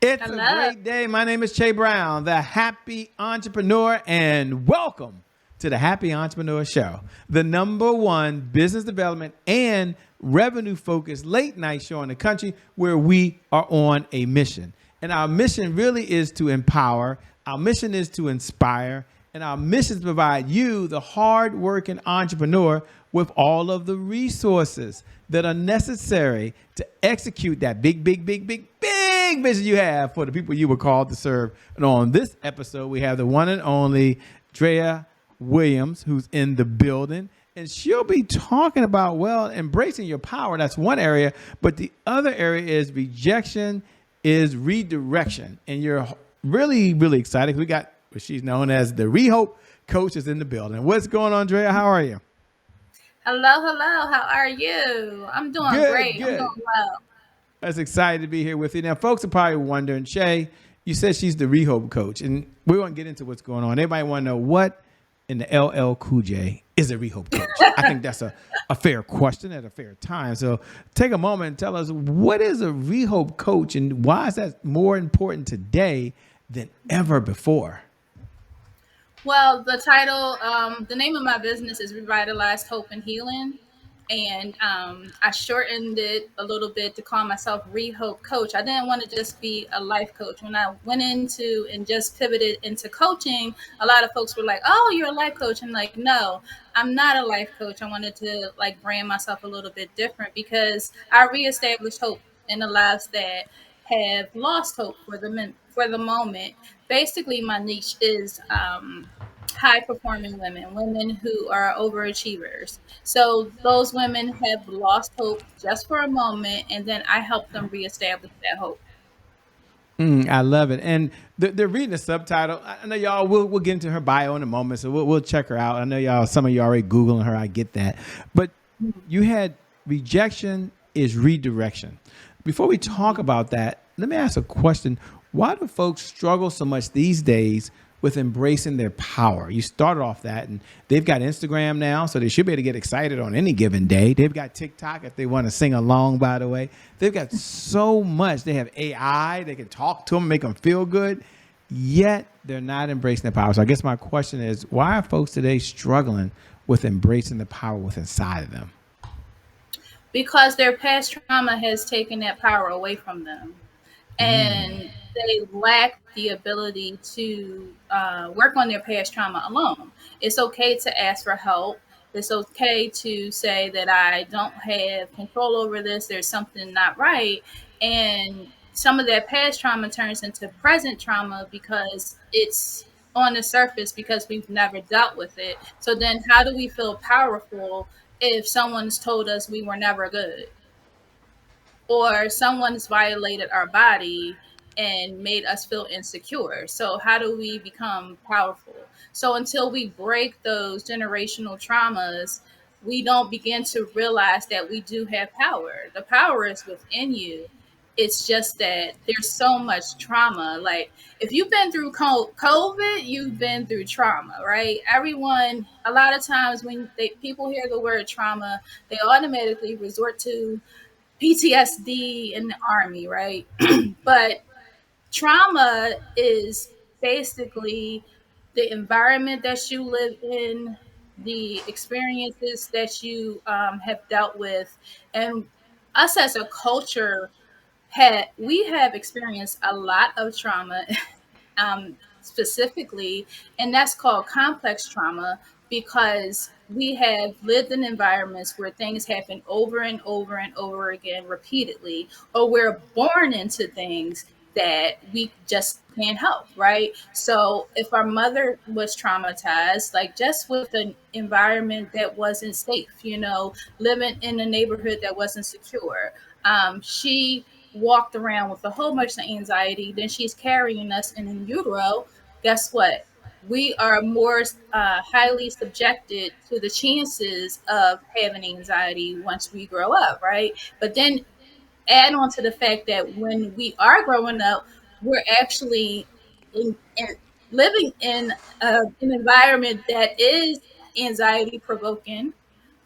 It's a Hello. great day. My name is Che Brown, the happy entrepreneur, and welcome to the Happy Entrepreneur Show, the number one business development and revenue focused late night show in the country where we are on a mission. And our mission really is to empower, our mission is to inspire, and our mission is to provide you, the hard-working entrepreneur, with all of the resources that are necessary to execute that big vision you have for the people you were called to serve. And on this episode, we have the one and only Nydria Williams, who's in the building. And she'll be talking about, well, embracing your power. That's one area. But the other area is rejection, is redirection. And you're really, really excited. We got what she's known as the Rehope coach is in the building. What's going on, Nydria? How are you? Hello. How are you? I'm doing Good, great. I'm good. doing well. That's excited to be here with you. Now, folks are probably wondering, Shay, you said she's the Rehope coach, and we're going to get into what's going on. Everybody want to know what in the LL Cool J is a Rehope coach. I think that's a fair question at a fair time. So take a moment and tell us, what is a Rehope coach, and why is that more important today than ever before? Well, the name of my business is Revitalized Hope and Healing. And I shortened it a little bit to call myself Rehope Coach. I didn't want to just be a life coach. When I went into and just pivoted into coaching, a lot of folks were like, "Oh, you're a life coach." I'm like, "No, I'm not a life coach." I wanted to brand myself a little bit different because I reestablished hope in the lives that have lost hope for the moment. Basically, my niche is high performing women who are overachievers. So those women have lost hope just for a moment, and then I help them reestablish that hope. I love it. And they're reading the subtitle. I know y'all, we'll get into her bio in a moment, so we'll check her out. I know y'all, some of you already Googling her. I get that. But you had rejection is redirection. Before we talk about that, let me ask a question. Why do folks struggle so much these days with embracing their power? You started off that, and they've got Instagram now, so they should be able to get excited on any given day. They've got TikTok if they want to sing along, by the way. They've got so much. They have AI. They can talk to them, make them feel good, yet they're not embracing their power. So I guess my question is, why are folks today struggling with embracing the power within inside of them? Because their past trauma has taken that power away from them. And they lack the ability to work on their past trauma alone. It's okay to ask for help. It's okay to say that I don't have control over this. There's something not right. And some of that past trauma turns into present trauma because it's on the surface because we've never dealt with it. So then how do we feel powerful if someone's told us we were never good? Or someone's violated our body and made us feel insecure. So how do we become powerful? So until we break those generational traumas, we don't begin to realize that we do have power. The power is within you. It's just that there's so much trauma. Like if you've been through COVID, you've been through trauma, right? Everyone, a lot of times when people hear the word trauma, they automatically resort to PTSD in the army, right? But trauma is basically the environment that you live in, the experiences that you have dealt with, and us as a culture we have experienced a lot of trauma specifically, and that's called complex trauma because we have lived in environments where things happen over and over and over again repeatedly, or we're born into things that we just can't help, right? So if our mother was traumatized, like just with an environment that wasn't safe, living in a neighborhood that wasn't secure, she walked around with a whole bunch of anxiety, then she's carrying us in utero. Guess what? We are more highly subjected to the chances of having anxiety once we grow up, right? But then add on to the fact that when we are growing up, we're actually in living in an environment that is anxiety provoking,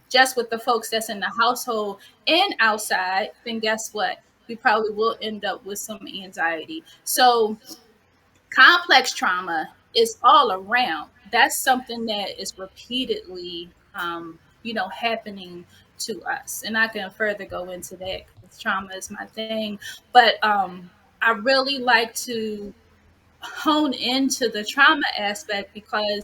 just with the folks that's in the household and outside, then guess what? we probably will end up with some anxiety. So complex trauma is all around. That's something that is repeatedly, happening to us. And I can further go into that because trauma is my thing. But I really like to hone into the trauma aspect because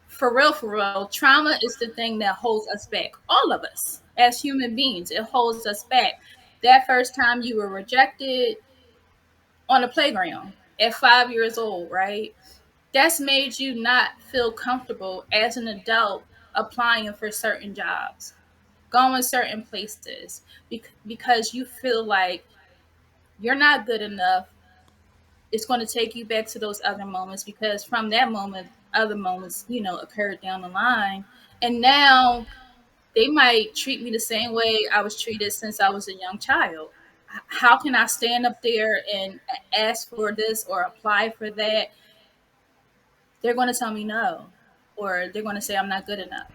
for real, trauma is the thing that holds us back. All of us as human beings, it holds us back. That first time you were rejected on the playground at 5 years old, right? That's made you not feel comfortable as an adult applying for certain jobs, going certain places, because you feel like you're not good enough. It's going to take you back to those other moments because from that moment, other moments, occurred down the line. And now they might treat me the same way I was treated since I was a young child. How can I stand up there and ask for this or apply for that? They're going to tell me no, or they're going to say I'm not good enough,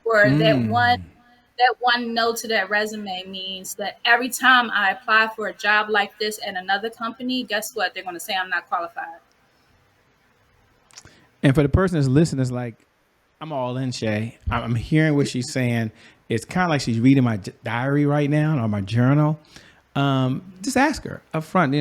or that one no to that resume means that every time I apply for a job like this at another company, guess what? They're going to say I'm not qualified. And for the person that's listening, it's like, I'm all in, Shay. I'm hearing what she's saying. It's kind of like she's reading my diary right now or my journal. Just ask her up front,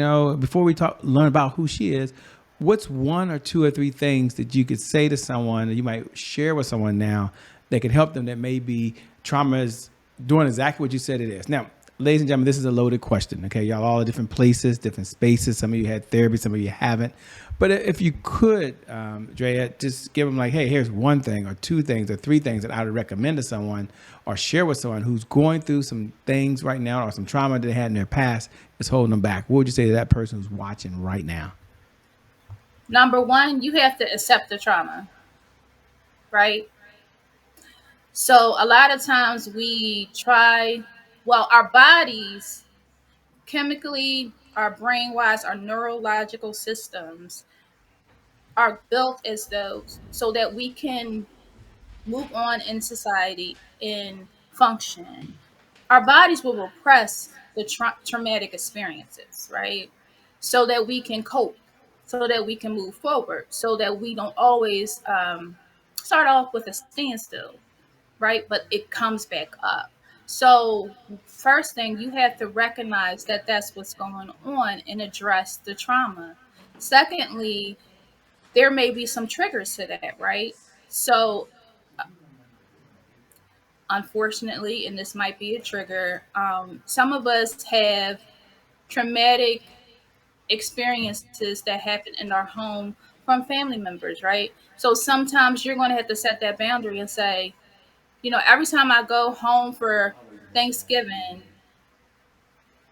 before we learn about who she is, what's one or two or three things that you could say to someone that you might share with someone now that could help them, that maybe trauma is doing exactly what you said it is. Now, ladies and gentlemen, this is a loaded question. Okay, y'all all at different places, different spaces. Some of you had therapy, some of you haven't. But if you could, Drea, just give them like, hey, here's one thing or two things or three things that I would recommend to someone or share with someone who's going through some things right now or some trauma that they had in their past is holding them back. What would you say to that person who's watching right now? Number one, you have to accept the trauma, right? So a lot of times our bodies chemically, our brain wise, our neurological systems are built as those so that we can move on in society and function. Our bodies will repress the traumatic experiences, right? So that we can cope, so that we can move forward, so that we don't always start off with a standstill, right? But it comes back up. So, first thing, you have to recognize that that's what's going on and address the trauma. Secondly, there may be some triggers to that, right? So, unfortunately, and this might be a trigger, some of us have traumatic experiences that happen in our home from family members, right? So sometimes you're going to have to set that boundary and say, every time I go home for Thanksgiving,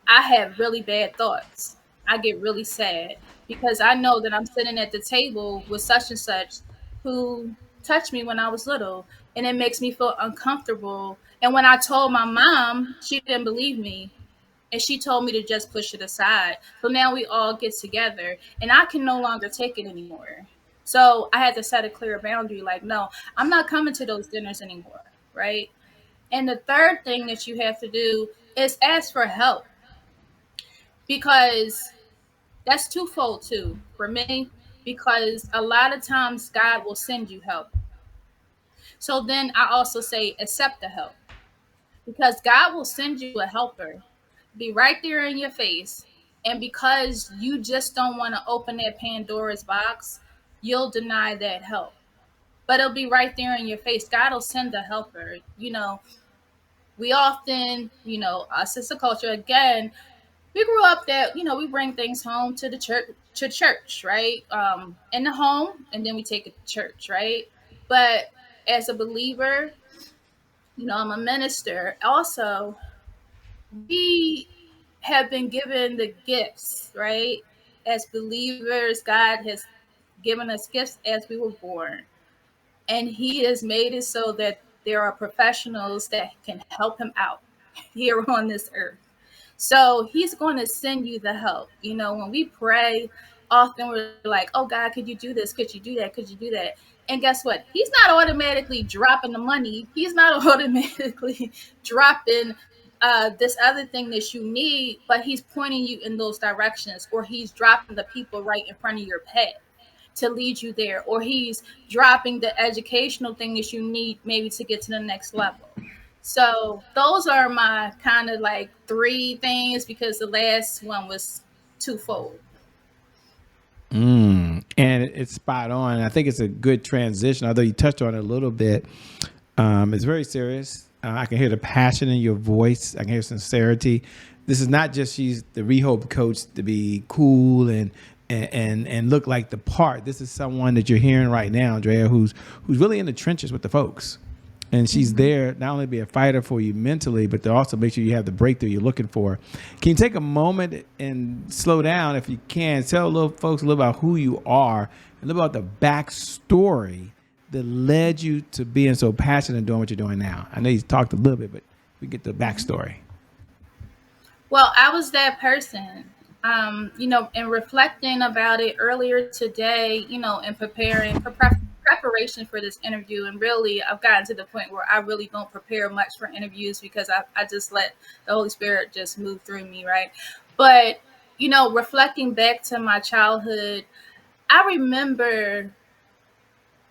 I have really bad thoughts. I get really sad because I know that I'm sitting at the table with such and such who touched me when I was little, and it makes me feel uncomfortable. And when I told my mom, she didn't believe me, and she told me to just push it aside. So now we all get together, and I can no longer take it anymore. So I had to set a clear boundary like, no, I'm not coming to those dinners anymore, right? And the third thing that you have to do is ask for help, because that's twofold too for me, because a lot of times God will send you help. So then I also say accept the help, because God will send you a helper, be right there in your face. And because you just don't want to open that Pandora's box, you'll deny that help. But it'll be right there in your face. God will send a helper. We often, us as a culture, again, we grew up that, we bring things home to the church, right? In the home, and then we take it to church, right? But as a believer, I'm a minister. Also, we have been given the gifts, right? As believers, God has given us gifts as we were born. And He has made it so that there are professionals that can help Him out here on this earth. So He's going to send you the help. When we pray, often we're like, oh God, could you do this? Could you do that? Could you do that? And guess what? He's not automatically dropping the money. He's not automatically dropping this other thing that you need, but he's pointing you in those directions, or he's dropping the people right in front of your path to lead you there, or he's dropping the educational thing that you need maybe to get to the next level. So those are my kind of like three things, because the last one was twofold. And it's spot on. I think it's a good transition, although you touched on it a little bit. It's very serious. I can hear the passion in your voice. I can hear sincerity. This is not just she's the rehope coach to be cool and look like the part. This is someone that you're hearing right now, Andrea, who's really in the trenches with the folks. And she's there not only to be a fighter for you mentally, but to also make sure you have the breakthrough you're looking for. Can you take a moment and slow down if you can? Tell little folks a little about who you are, a little about the backstory that led you to being so passionate and doing what you're doing now. I know you talked a little bit, but we get the backstory. Well, I was that person. In reflecting about it earlier today, in preparation for this interview, and really, I've gotten to the point where I really don't prepare much for interviews, because I just let the Holy Spirit just move through me, right? But reflecting back to my childhood, I remember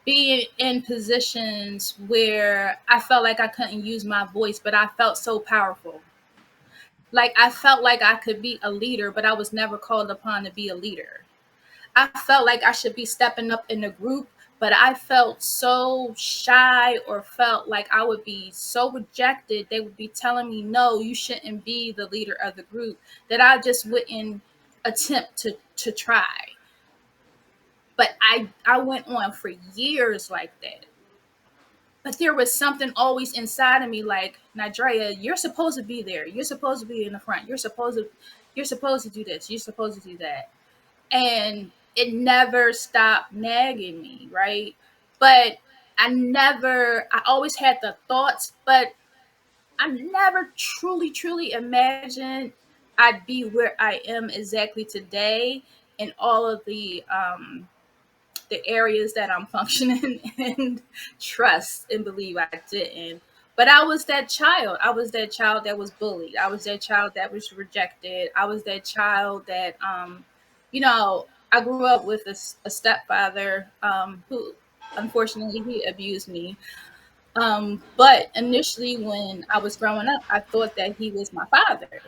being in positions where I felt like I couldn't use my voice, but I felt so powerful. Like I felt like I could be a leader, but I was never called upon to be a leader. I felt like I should be stepping up in the group, but I felt so shy, or felt like I would be so rejected. They would be telling me, no, you shouldn't be the leader of the group, that I just wouldn't attempt to try. But I went on for years like that. But there was something always inside of me like, Nydria, you're supposed to be there. You're supposed to be in the front. You're supposed to do this. You're supposed to do that. And it never stopped nagging me, right? But I always had the thoughts, but I never truly imagined I'd be where I am exactly today, in all of the areas that I'm functioning and trust and believe I didn't. But I was that child. I was that child that was bullied. I was that child that was rejected. I was that child that, I grew up with a stepfather, who unfortunately he abused me. But initially, when I was growing up, I thought that he was my father.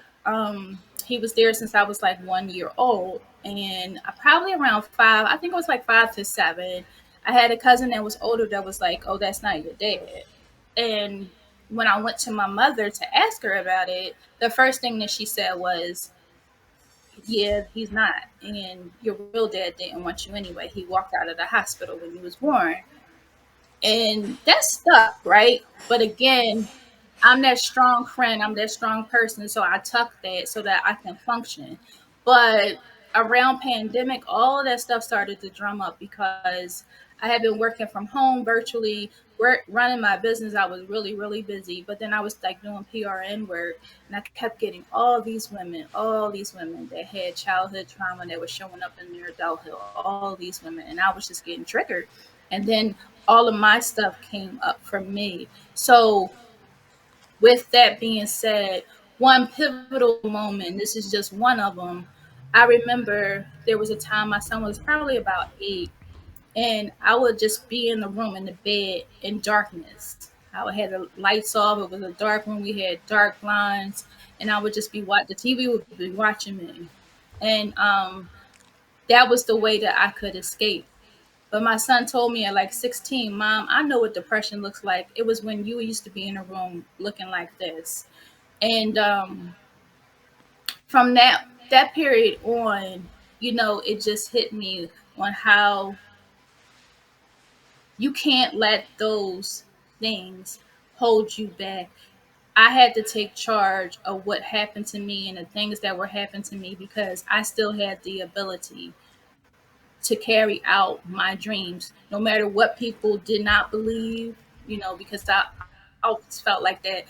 He was there since I was like 1 year old, and probably around five, I think it was like 5 to 7. I had a cousin that was older that was like, "Oh, that's not your dad." And when I went to my mother to ask her about it, the first thing that she said was, "Yeah, he's not, and your real dad didn't want you anyway. He walked out of the hospital when you was born." And that stuck, right? But again, I'm that strong friend, I'm that strong person, so I tuck that so that I can function. But around pandemic, all of that stuff started to drum up, because I had been working from home virtually, running my business. I was really busy, but then I was like doing PRN work, and I kept getting all these women that had childhood trauma that was showing up in their adulthood, all these women, and I was just getting triggered. And then all of my stuff came up for me. So with that being said, one pivotal moment, this is just one of them. I remember there was a time my son was probably about 8, and I would just be in the room in the bed in darkness. I would have the lights off. It was a dark room. We had dark blinds, and I would just be watching. The TV would be watching me, and that was the way that I could escape. But my son told me at like 16, Mom, I know what depression looks like. It was when you used to be in a room looking like this. And from that period on, it just hit me on how you can't let those things hold you back. I had to take charge of what happened to me and the things that were happening to me, because I still had the ability to carry out my dreams, no matter what people did not believe, because I always felt like that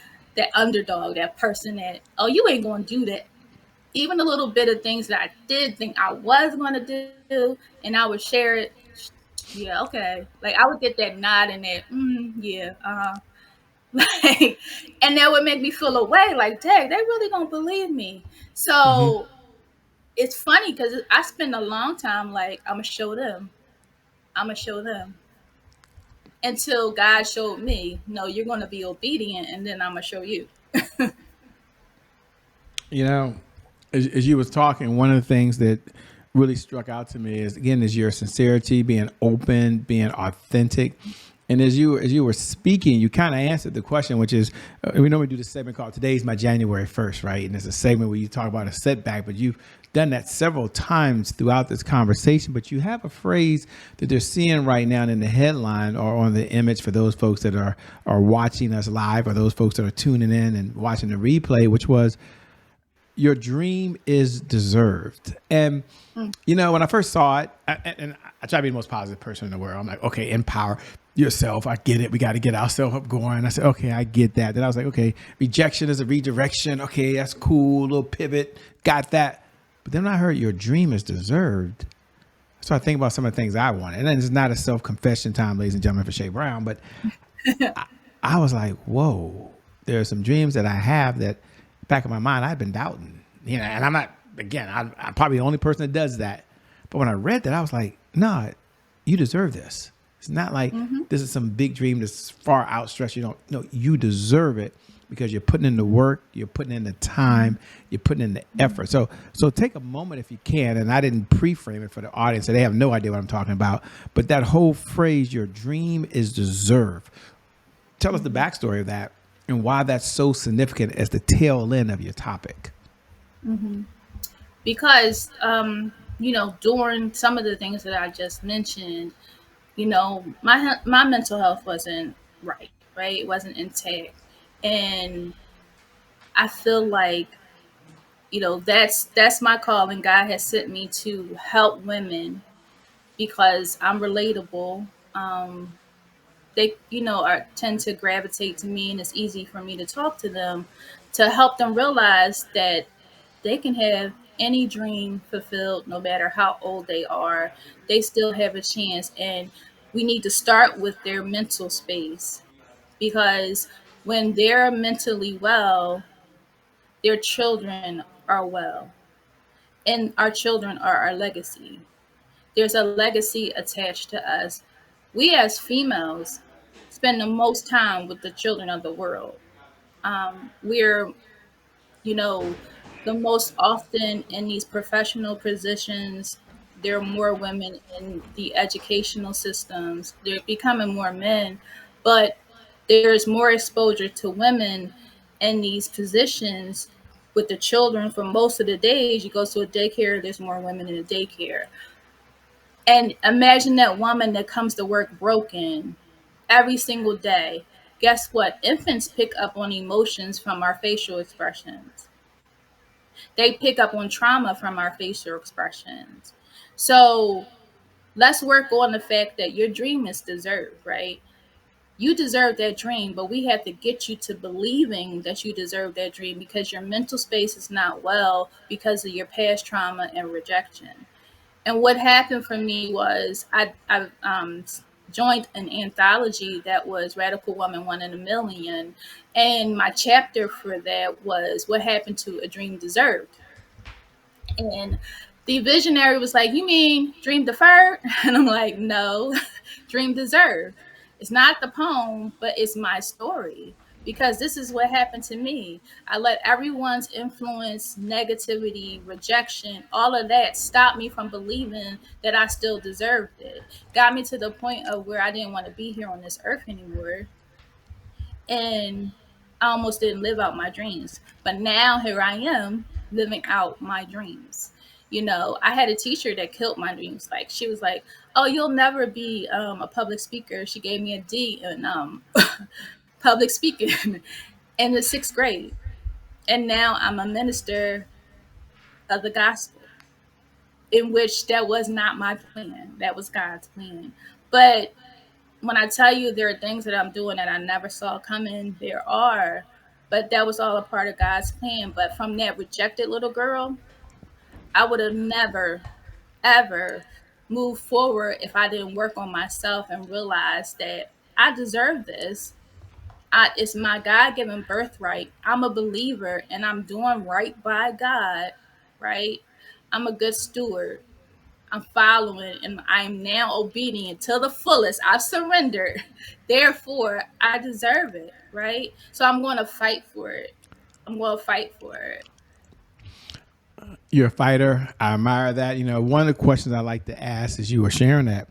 underdog, that person that, oh, you ain't gonna do that. Even the little bit of things that I did think I was gonna do, and I would share it. Yeah, okay. Like I would get that nod and that, yeah. Like, and that would make me feel away. Like, dang, they really don't believe me. Hmm. So it's funny because I spend a long time like, I'm gonna show them. I'm gonna show them until God showed me, no, you're gonna be obedient, and then I'm gonna show you. You know, as you was talking, one of the things that really struck out to me is again is your sincerity, being open, being authentic. And as you were speaking, you kind of answered the question, which is we normally do this segment called "Today's My January 1st," right? And it's a segment where you talk about a setback, but you've done that several times throughout this conversation. But you have a phrase that they're seeing right now in the headline or on the image for those folks that are watching us live or those folks that are tuning in and watching the replay, which was your dream is deserved. And Mm. when I first saw it, and I try to be the most positive person in the world. I'm like, okay, empower yourself. I get it. We got to get ourselves up going. I said, okay, I get that. Then I was like, okay, rejection is a redirection. Okay, that's cool. Little pivot. Got that. But then when I heard your dream is deserved, so I think about some of the things I wanted. And then it's not a self-confession time, ladies and gentlemen, for Shay Brown, but I was like, whoa, there are some dreams that I have that back in my mind I've been doubting. And I'm not, again, I'm probably the only person that does that. But when I read that, I was like, nah, you deserve this. It's not like Mm-hmm. this is some big dream that's far outstretched. You don't, no, you deserve it because you're putting in the work, you're putting in the time, you're putting in the effort. So take a moment if you can. And I didn't pre-frame it for the audience, so they have no idea what I'm talking about. But that whole phrase, your dream is deserved. Tell us the backstory of that and why that's so significant as the tail end of your topic. Mm-hmm. Because during some of the things that I just mentioned, my mental health wasn't right, it wasn't intact, and I feel like that's my calling. God has sent me to help women because I'm relatable. They are tend to gravitate to me, and it's easy for me to talk to them, to help them realize that they can have any dream fulfilled no matter how old they are. They still have a chance, and we need to start with their mental space, because when they're mentally well, their children are well, and our children are our legacy. There's a legacy attached to us. We as females spend the most time with the children of the world. We're, you know, the most often in these professional positions. There are more women in the educational systems. They're becoming more men, but there's more exposure to women in these positions with the children. For most of the days, you go to a daycare, there's more women in the daycare. And imagine that woman that comes to work broken every single day. Guess what? Infants pick up on emotions from our facial expressions. They pick up on trauma from our facial expressions. So let's work on the fact that your dream is deserved, right? You deserve that dream, but we have to get you to believing that you deserve that dream because your mental space is not well because of your past trauma and rejection. And what happened for me was I joined an anthology that was Radical Woman 1 in a Million. And my chapter for that was What Happened to a Dream Deserved. And the visionary was like, "You mean dream deferred?" And I'm like, "No, dream deserved. It's not the poem, but it's my story. Because this is what happened to me. I let everyone's influence, negativity, rejection, all of that stop me from believing that I still deserved it. Got me to the point of where I didn't want to be here on this earth anymore. And I almost didn't live out my dreams. But now here I am living out my dreams. I had a teacher that killed my dreams. Like, she was like, "Oh, you'll never be a public speaker." She gave me a D in public speaking in the 6th grade. And now I'm a minister of the gospel, in which that was not my plan. That was God's plan. But when I tell you there are things that I'm doing that I never saw coming, there are. But that was all a part of God's plan. But from that rejected little girl, I would have never, ever moved forward if I didn't work on myself and realize that I deserve this. It's my God given birthright. I'm a believer and I'm doing right by God, right? I'm a good steward. I'm following and I'm now obedient to the fullest. I've surrendered. Therefore, I deserve it, right? So I'm going to fight for it. I'm going to fight for it. You're a fighter. I admire that. You know, one of the questions I like to ask as you were sharing that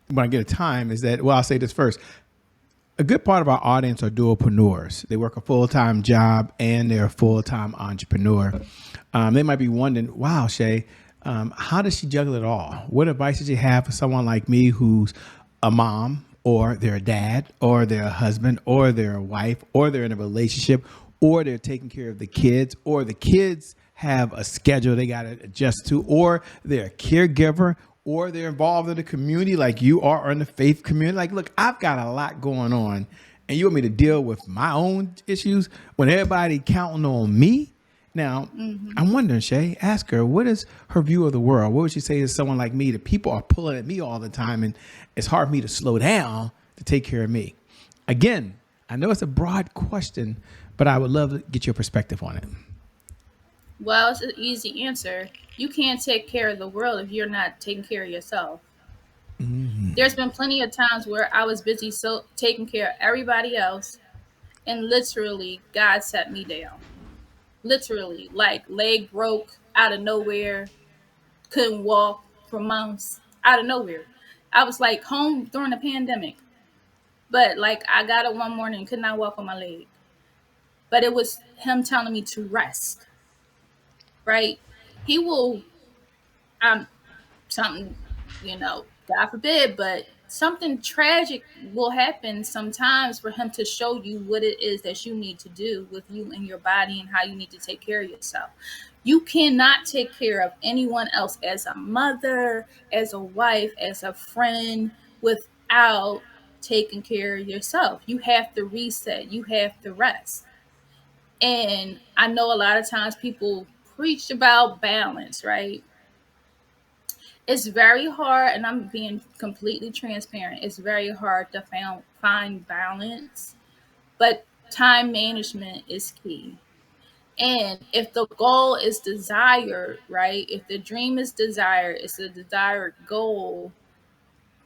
when I get a time is that, well, I'll say this first. A good part of our audience are dualpreneurs. They work a full-time job and they're a full-time entrepreneur. They might be wondering, wow, Shay, how does she juggle it all? What advice did you have for someone like me who's a mom or they're a dad or they're a husband or they're a wife or they're in a relationship or they're taking care of the kids or the kids have a schedule they got to adjust to or they're a caregiver or they're involved in the community like you are or in the faith community. Like, look, I've got a lot going on and you want me to deal with my own issues when everybody counting on me? Now, I'm wondering, Shay, ask her, what is her view of the world? What would she say to someone like me that people are pulling at me all the time and it's hard for me to slow down to take care of me? Again, I know it's a broad question, but I would love to get your perspective on it. Well, it's an easy answer. You can't take care of the world if you're not taking care of yourself. There's been plenty of times where I was busy so taking care of everybody else, and literally God set me down. Literally, like leg broke out of nowhere, couldn't walk for months out of nowhere. I was like home during the pandemic, but like I got up one morning and could not walk on my leg. But it was him telling me to rest, right? He will, something, God forbid, but something tragic will happen sometimes for him to show you what it is that you need to do with you and your body and how you need to take care of yourself. You cannot take care of anyone else as a mother, as a wife, as a friend without taking care of yourself. You have to reset, you have to rest. And I know a lot of times people preach about balance, right? It's very hard, and I'm being completely transparent. It's very hard to find balance, but time management is key. And if the goal is desired, right? If the dream is desired, it's a desired goal,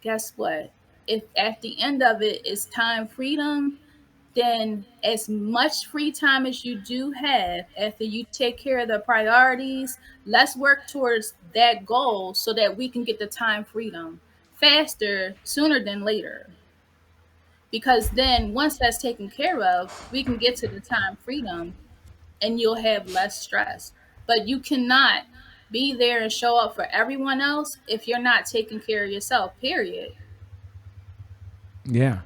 guess what? If at the end of it is time freedom, then as much free time as you do have after you take care of the priorities, let's work towards that goal so that we can get the time freedom faster, sooner than later. Because then once that's taken care of, we can get to the time freedom and you'll have less stress. But you cannot be there and show up for everyone else if you're not taking care of yourself, period. Yeah.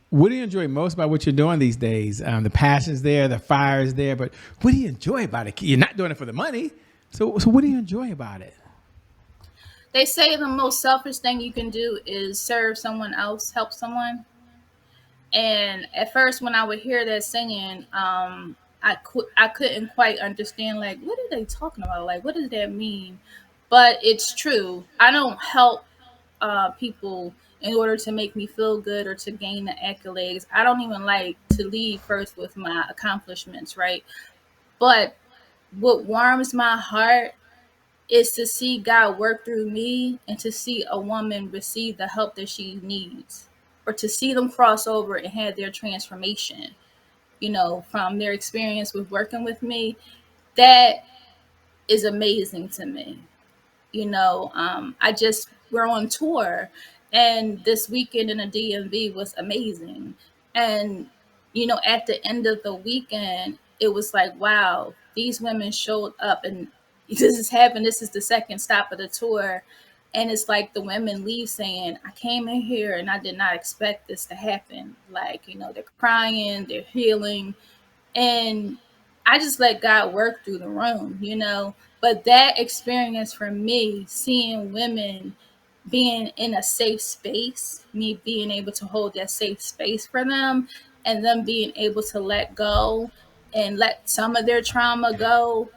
What do you enjoy most about what you're doing these days? The passion's there, the fire is there, but what do you enjoy about it? You're not doing it for the money. So what do you enjoy about it? They say the most selfish thing you can do is serve someone else, help someone. And at first, when I would hear that singing, I couldn't quite understand like what are they talking about? Like what does that mean? But it's true. I don't help people in order to make me feel good or to gain the accolades. I don't even like to lead first with my accomplishments, right? But what warms my heart is to see God work through me and to see a woman receive the help that she needs or to see them cross over and have their transformation, from their experience with working with me. That is amazing to me. I just we're on tour, and this weekend in the DMV was amazing. And at the end of the weekend, it was like, wow, these women showed up, and this is happening. This is the second stop of the tour, and it's like the women leave saying, "I came in here and I did not expect this to happen." Like, they're crying, they're healing, and I just let God work through the room. But that experience for me, seeing women being in a safe space, me being able to hold that safe space for them, and them being able to let go and let some of their trauma go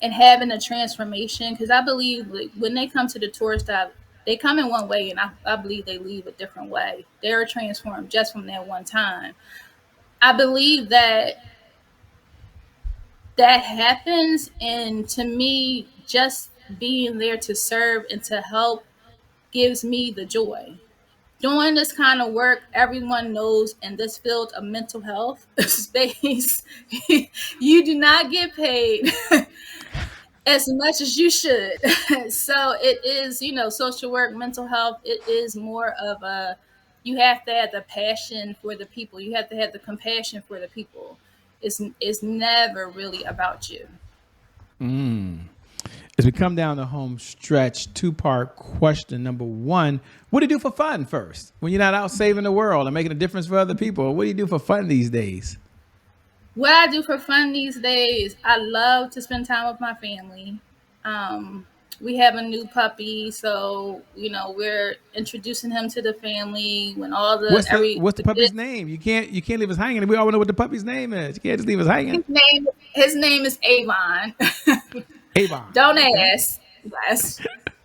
and having a transformation. Because I believe like, when they come to the tour stop, They come in one way, and I believe they leave a different way. They're transformed just from that one time. I believe that happens, and to me, just being there to serve and to help gives me the joy. Doing this kind of work, everyone knows in this field of mental health space, you do not get paid as much as you should. So it is, social work, mental health, it is more of a, you have to have the passion for the people. You have to have the compassion for the people. It's never really about you. As we come down the home stretch, two-part question. Number one, what do you do for fun first? When you're not out saving the world and making a difference for other people, what do you do for fun these days? What I do for fun these days, I love to spend time with my family. We have a new puppy, so we're introducing him to the family. When all the What's the puppy's name? You can't leave us hanging. We all know what the puppy's name is. You can't just leave us hanging. His name is Avon. Avon. Don't ask. Yes.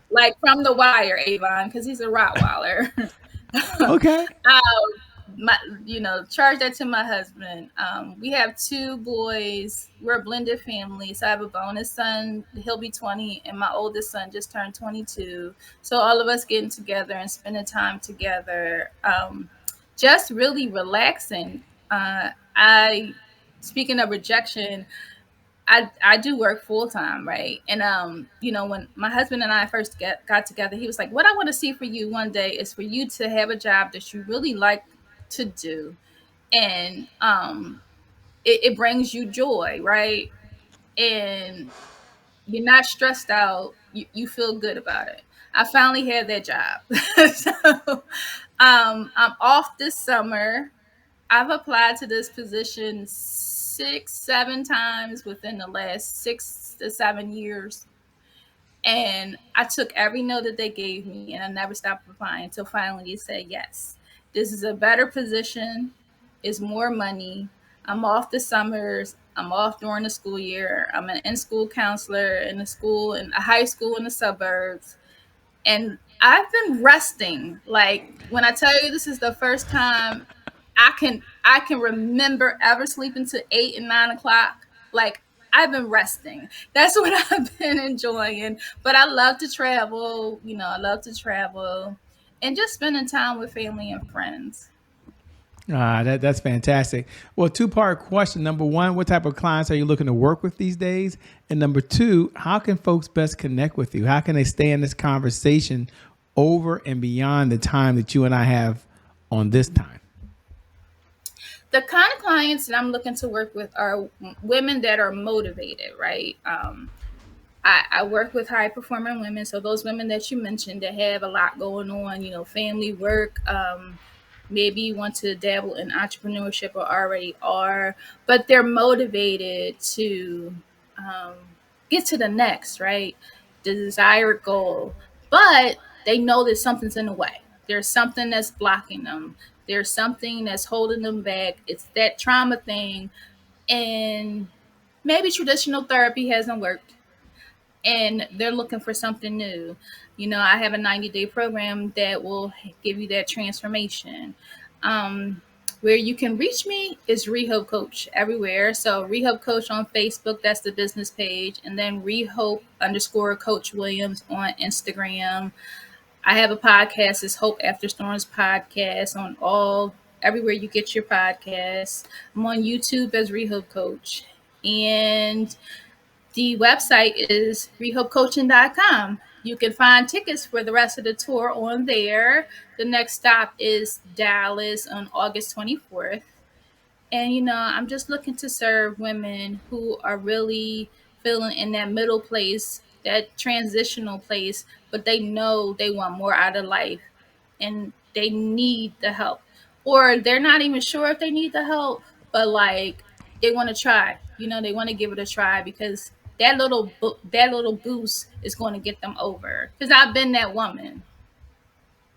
Like from The Wire, Avon, because he's a Rottweiler. Okay. Charge that to my husband. We have two boys. We're a blended family. So I have a bonus son. He'll be 20, and my oldest son just turned 22. So all of us getting together and spending time together, just really relaxing. Speaking of rejection, I do work full time, right? And when my husband and I first got together, he was like, "What I want to see for you one day is for you to have a job that you really like to do, and it brings you joy, right? And you're not stressed out. You feel good about it." I finally had that job, so I'm off this summer. I've applied to this position 6, 7 times within the last 6 to 7 years. And I took every no that they gave me, and I never stopped applying until finally they said yes. This is a better position. It's more money. I'm off the summers. I'm off during the school year. I'm an in-school counselor in a high school in the suburbs. And I've been resting. Like, when I tell you, this is the first time I can remember ever sleeping to 8 and 9 o'clock. Like, I've been resting. That's what I've been enjoying. But I love to travel. I love to travel and just spending time with family and friends. That's fantastic. Well, two-part question. Number one, what type of clients are you looking to work with these days? And number two, how can folks best connect with you? How can they stay in this conversation over and beyond the time that you and I have on this time? The kind of clients that I'm looking to work with are women that are motivated, right? I work with high performing women. So those women that you mentioned that have a lot going on, family, work, maybe want to dabble in entrepreneurship or already are, but they're motivated to get to the next, right? The desired goal. But they know that something's in the way. There's something that's blocking them. There's something that's holding them back. It's that trauma thing. And maybe traditional therapy hasn't worked, and they're looking for something new. I have a 90-day program that will give you that transformation. Where you can reach me is Rehope Coach everywhere. So Rehope Coach on Facebook, that's the business page. And then Rehope_Coach Williams on Instagram. I have a podcast, it's Hope After Storms podcast everywhere you get your podcasts. I'm on YouTube as Rehope Coach. And the website is rehopecoaching.com. You can find tickets for the rest of the tour on there. The next stop is Dallas on August 24th. And, I'm just looking to serve women who are really feeling in that middle place, that transitional place, but they know they want more out of life and they need the help. Or they're not even sure if they need the help, but like they want to try. They want to give it a try because that little boost is going to get them over. Because I've been that woman.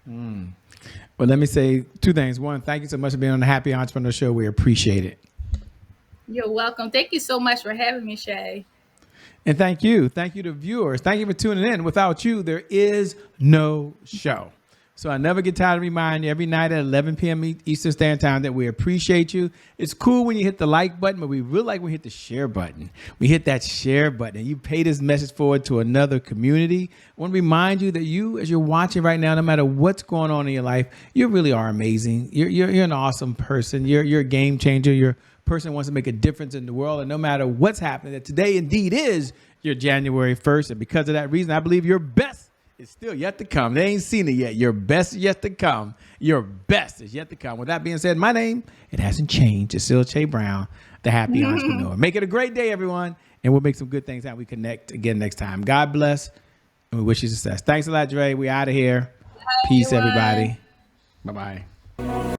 Well, let me say two things. One, thank you so much for being on the Happy Entrepreneur Show. We appreciate it. You're welcome. Thank you so much for having me, Shay. And thank you. Thank you to viewers. Thank you for tuning in. Without you, there is no show. So I never get tired of reminding you every night at 11 p.m. Eastern Standard Time that we appreciate you. It's cool when you hit the like button, but we really like when you hit the share button. We hit that share button, and you pay this message forward to another community. I want to remind you that you, as you're watching right now, no matter what's going on in your life, you really are amazing. You're an awesome person. You're a game changer. You're a person who wants to make a difference in the world. And no matter what's happening, that today indeed is your January 1st. And because of that reason, I believe your best is still yet to come. They ain't seen it yet. Your best is yet to come. Your best is yet to come. With that being said, my name, it hasn't changed. It's still Che Brown, the Happy Entrepreneur. Make it a great day, everyone. And we'll make some good things out. We connect again next time. God bless. And we wish you success. Thanks a lot, Dre. We out of here. Peace, everybody. Bye-bye.